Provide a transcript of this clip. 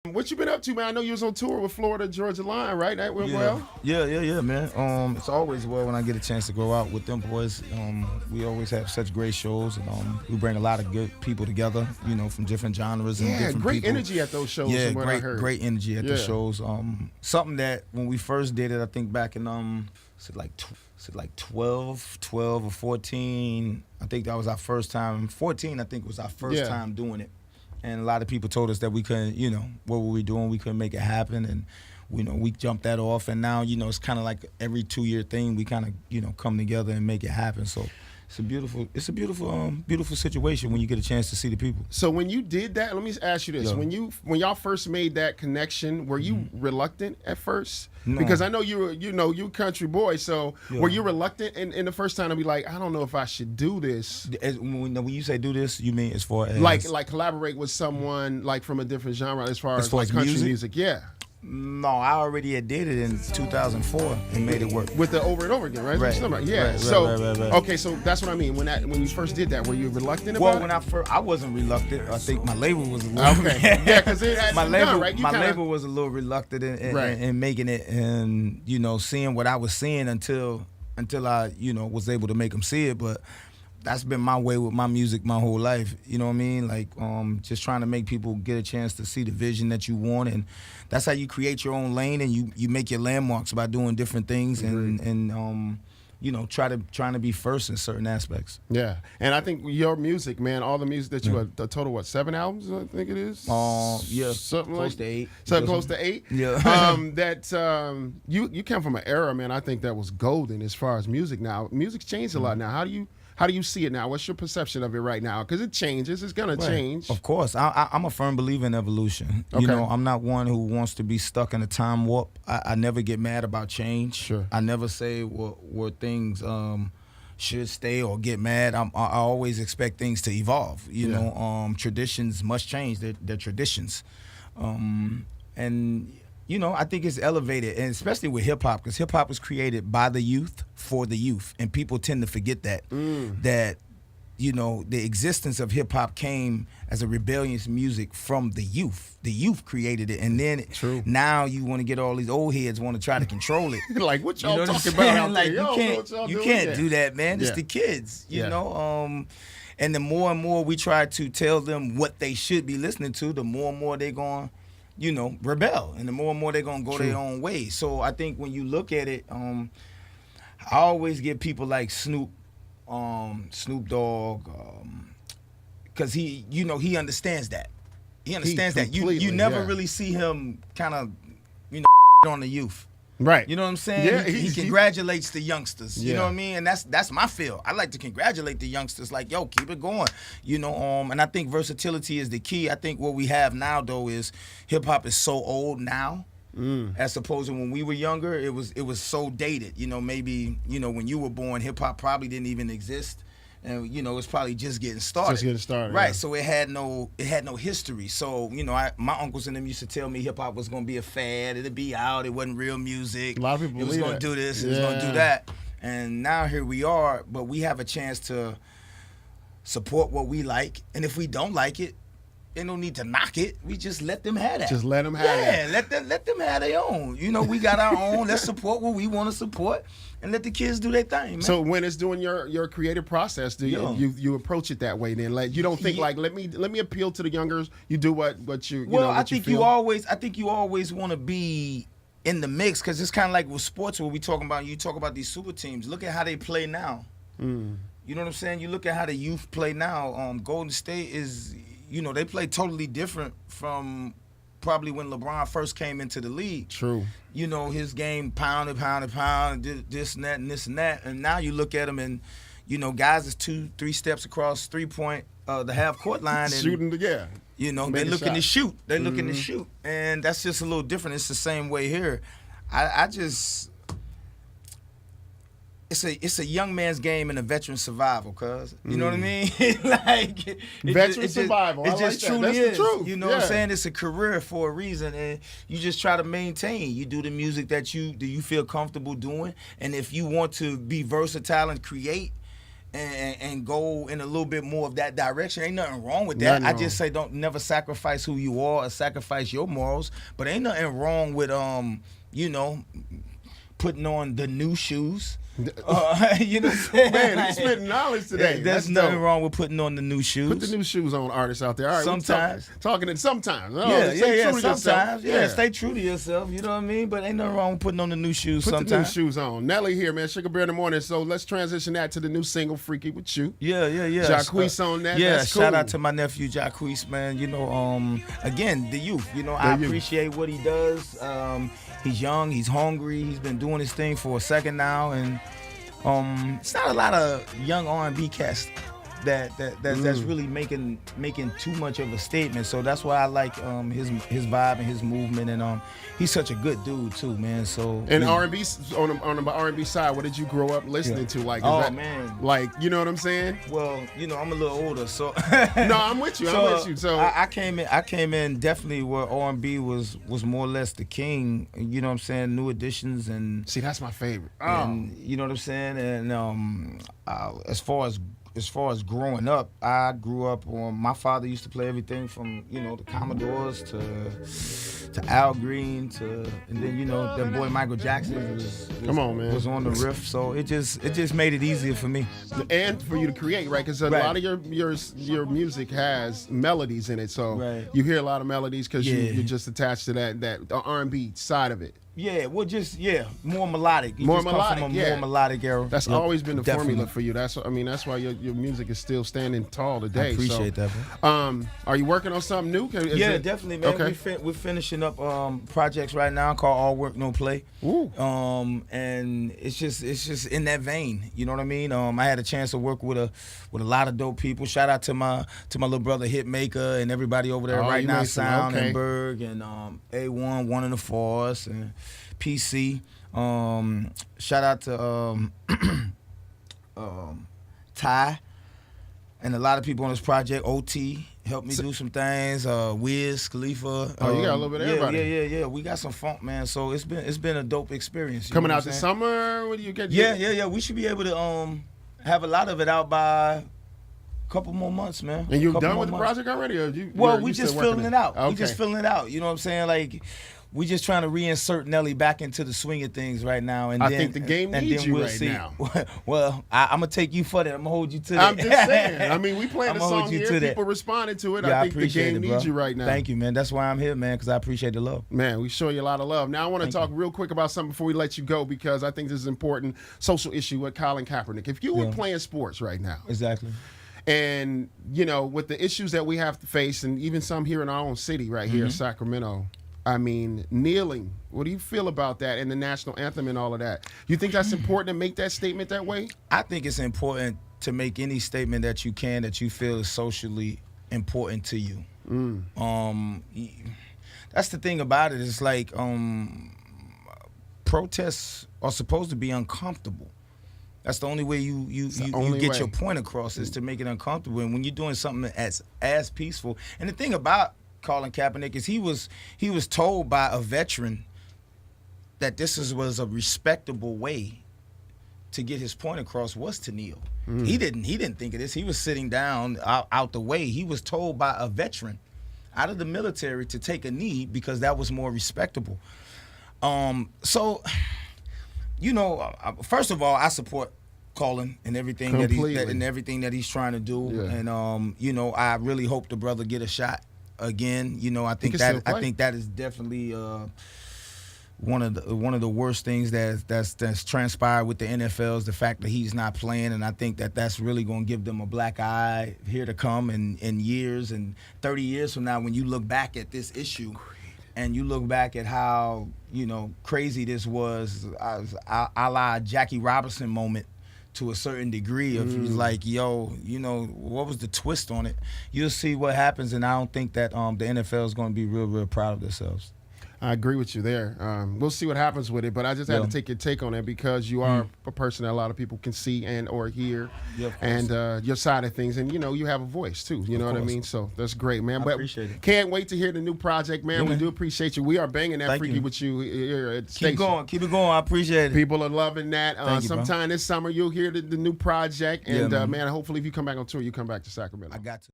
What you been up to, man? I know you was on tour with Florida Georgia Line, right? That went well. Yeah, man. It's always well when I get a chance to go out with them boys. We always have such great shows, and we bring a lot of good people together, from different genres and different great people. energy at those shows. Yeah, from what I heard. great energy at the shows. Something that when we first did it, I think back in is it like 12 or 14? I think that was our first time. 14, I think, was our first time doing it. And a lot of people told us that we couldn't, what were we doing? We couldn't make it happen. And, we jumped that off. And now, it's kind of like every 2-year thing. We kind of, come together and make it happen. So it's a beautiful situation when you get a chance to see the people. So when you did that, let me ask you this: when y'all first made that connection, were you reluctant at first? No. Because I know you a country boy. So were you reluctant in the first time to be like, I don't know if I should do this? When you say do this, you mean as far as like collaborate with someone like from a different genre as far as like country music? Yeah. No, I already did it in 2004 and made it work. With the over and over again, right? Right. Yeah. Right, So right. okay, so that's what I mean. When you first did that, were you reluctant about it? When I wasn't reluctant. I think my label was a little. Okay. Yeah, because it had my been label, done, right? label was a little reluctant in making it, and seeing what I was seeing until I was able to make them see it, but. That's been my way with my music my whole life. You know what I mean? Like, just trying to make people get a chance to see the vision that you want, and that's how you create your own lane and you make your landmarks by doing different things and trying to be first in certain aspects. Yeah, and I think your music, man, all the music that you have, the total 7 albums, I think it is. Yeah, something close like to 8. Something close to 8. Yeah. You come from an era, man. I think that was golden as far as music. Now, music's changed a lot now. How do you see it now? What's your perception of it right now? Because it changes. It's going to change. Of course. I'm a firm believer in evolution. Okay. I'm not one who wants to be stuck in a time warp. I never get mad about change. Sure. I never say where things should stay or get mad. I always expect things to evolve. Traditions must change. They're traditions. I think it's elevated, and especially with hip-hop, because hip-hop was created by the youth, for the youth, and people tend to forget that, that, the existence of hip-hop came as a rebellious music from the youth. The youth created it, and then now you want to get all these old heads want to try to control it. Like, what y'all talking about? Like, you can't do that, man. It's Yeah. the kids, and the more and more we try to tell them what they should be listening to, the more and more they're going rebel, and the more and more they're gonna go their own way. So I think when you look at it, I always give people like Snoop Dogg, because he understands that. He understands that. You never really see him kind of on the youth. Right. You know what I'm saying? Yeah, he congratulates the youngsters. You Yeah. know what I mean? And that's my feel. I like to congratulate the youngsters, like, yo, keep it going. And I think versatility is the key. I think what we have now, though, is hip-hop is so old now, as opposed to when we were younger, it was so dated. Maybe, when you were born, hip-hop probably didn't even exist. And it's probably just getting started. Just getting started, right? yeah. So it had no history. So my uncles and them used to tell me hip hop was gonna be a fad. It'd be out. It wasn't real music. A lot of people It was believe gonna that. do this. It was gonna do that. And now here we are. But we have a chance to support what we like. And if we don't like it, ain't no need to knock it. We just let them have that. Just let them have that. Yeah, let them have their own. We got our own. Let's support what we want to support, and let the kids do their thing, man. So when it's doing your creative process, do you approach it that way? Then, like, you don't think like let me appeal to the youngers. You do what you well, I think you always want to be in the mix, because it's kind of like with sports where you talk about these super teams. Look at how they play now. You know what I'm saying? You look at how the youth play now. Golden State is. They play totally different from probably when LeBron first came into the league. True. His game pound, this and that. And now you look at him and, guys is 2-3 steps across 3-point, the half-court line. And, shooting, yeah. They're looking to shoot. They're looking to shoot. And that's just a little different. It's the same way here. It's a young man's game and a veteran survival, cuz. You know what I mean? Veteran survival. It just truly That's is. the truth. You know what I'm saying? It's a career for a reason, and you just try to maintain. You do the music that you feel comfortable doing, and if you want to be versatile and create, and go in a little bit more of that direction. Ain't nothing wrong with that. Nothing I wrong. just say don't never sacrifice who you are or sacrifice your morals. But ain't nothing wrong with you know, putting on the new shoes. You know what I'm saying? Man, he's spitting knowledge today. There's That's nothing dope. wron with putting on the new shoes. Put the new shoes on, artists out there. All right, Sometimes. talking it sometimes. Oh, Yeah, stay true to yourself. sometimes. Yeah, stay true to yourself. You know what I mean? But ain't nothing wrong with putting on the new shoes Put sometimes. the new shoes on. Nelly here, man. Sugar Bear in the morning. So let's transition that to the new single, Freaky With You. Yeah. Jacquees on that. Yeah, That's cool. shout out to my nephew Jacquees, man. You know, again, the youth. You know, I appreciate what he does. He's young, he's hungry, he's been doing his thing for a second now, and it's not a lot of young R&B cats that's really making too much of a statement. So that's why I like his vibe and his movement, and he's such a good dude too, man. So and R&B on the R&B side, what did you grow up listening to? Like, man, like, you know what I'm saying? Well, you know, I'm a little older, so no, I'm with you. I'm with you. So I came in definitely where R&B was more or less the king. You know what I'm saying? New Editions and see, that's my favorite. and you know what I'm saying? And as far as growing up, I grew up on, my father used to play everything from, you know, the Commodores to Al Green and then, you know, that boy Michael Jackson was on the riff. So it just made it easier for me. And for you to create, right? Because a lot of your music has melodies in it. So you hear a lot of melodies because you're just attached to that R&B side of it. Yeah, well, more melodic. More melodic era. That's always been the formula for you. That's why your music is still standing tall today. I appreciate that, bro. Are you working on something new? Definitely, man. Okay. We're finishing up projects right now called All Work No Play. Ooh. And it's just in that vein. You know what I mean? I had a chance to work with a lot of dope people. Shout out to my little brother Hitmaker and everybody over there right now, Sound and Berg and A1, One in the Force and PC. Shout out to Ty and a lot of people on this project. OT helped me do some things. Wiz, Khalifa. Oh, you got a little bit of everybody. Yeah. We got some funk, man. So it's been a dope experience. Coming out this summer. What do you get? Yeah. We should be able to have a lot of it out by a couple more months, man. And you're done with the project already? Or we just filling it out. Okay. We just filling it out. You know what I'm saying? Like, we just trying to reinsert Nelly back into the swing of things right now. And I think the game needs you right now. Well, I'm going to take you for that. I'm going to hold you to that. I'm just saying. I mean, we playing a song here. People responded to it. Yeah, I think the game needs you right now. Thank you, man. That's why I'm here, man, because I appreciate the love. Man, we show you a lot of love. Now, I want to talk real quick about something before we let you go, because I think this is an important social issue with Colin Kaepernick. If you were playing sports right now. Exactly. And, you know, with the issues that we have to face, and even some here in our own city right here in Sacramento, I mean, kneeling. What do you feel about that and the national anthem and all of that? You think that's important to make that statement that way? I think it's important to make any statement that you can that you feel is socially important to you. That's the thing about it. It's like protests are supposed to be uncomfortable. That's the only way you get your point across is to make it uncomfortable. And when you're doing something as peaceful, and the thing about Colin Kaepernick is he was told by a veteran that this was a respectable way to get his point across was to kneel. He didn't think of this. He was sitting down out the way. He was told by a veteran out of the military to take a knee because that was more respectable. So, you know, first of all, I support Colin and everything that he's trying to do. Yeah. And you know, I really hope the brother get a shot again. You know, I think that is definitely one of the worst things that's transpired with the NFL is the fact that he's not playing, and I think that's really going to give them a black eye here to come in years and 30 years from now when you look back at this issue and you look back at how, you know, crazy this was, a la Jackie Robinson moment to a certain degree of like, yo, you know, what was the twist on it? You'll see what happens, and I don't think that the NFL is going to be real proud of themselves. I agree with you there. We'll see what happens with it, but I just had to take your take on it because you are a person that a lot of people can see and or hear, and your side of things, and you have a voice too. You know what I mean? So that's great, man. But appreciate it. Can't wait to hear the new project, man. We do appreciate you. We are banging that Thank freaky you. with you here at the Keep station. keep it going. I appreciate it. People are loving that. Thank you, bro. Sometime this summer you'll hear the new project, and man. man, hopefully if you come back on tour, you come back to Sacramento. I got to.